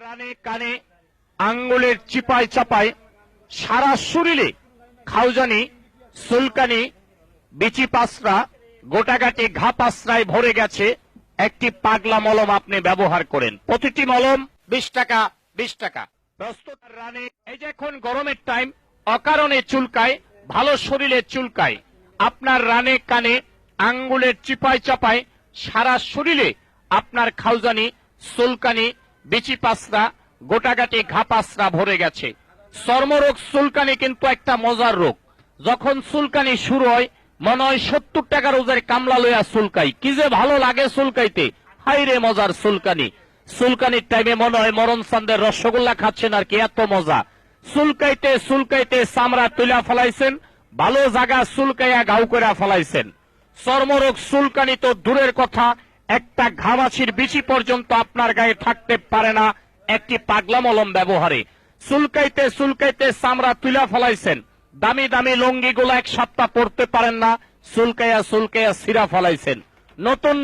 রানে কানে আঙ্গুলের চিপায় চাপায় সারা শরীরে খাউজানি, সুলকানি, বিচি পাসরা, গোটাগাটি ঘা পাসরায় ভরে গেছে। একটি পাগলা মলম আপনি ব্যবহার করেন। প্রতিটি মলম 20 টাকা 20 টাকা। প্রস্তুত রানে এই যে এখন গরমের টাইম, অকারণে চুলকায়, ভালো শরীরে চুলকায়। আপনার রানে কানে আঙ্গুলের চিপায় চাপায় সারা শরীরে আপনার খাউজানি, সুলকানি, বিচি পাসরা, গোটাগাটি ঘা পাসরা ভরে গেছে। চর্মরোগ চুলকানি কিন্তু একটা মজার রোগ। যখন চুলকানি শুরু হয় মনে হয় 70 টাকার ওজের কামলা লইয়া চুলকাই, কি যে ভালো লাগে চুলকাইতে। হাই রে মজার চুলকানি। চুলকানির টাইমে মনে হয় মরণ চান্দের রসগোল্লা খাচ্ছেন আর কি, এত মজা। চুলকাইতে চুলকাইতে চামড়া তুলা ফেলাইছেন, ভালো জায়গা চুলকাইয়া ঘাউ করে ফেলাইছেন। চর্মরোগ চুলকানি তো দূরের কথা, একটা ঘামাছির বিচি পর্যন্ত আপনার গায়ে থাকতে পারে না একটি পাগলা মলম ব্যবহারে। চুলকাইতে চুলকাইতে চামড়া তুলা ফেলাইছেন, দামি দামি লুঙ্গিগুলো এক সপ্তাহ পরতে পারেন না, চুলকাইয়া চুলকাইয়া ছিঁড়া ফেলাইছেন। নতুন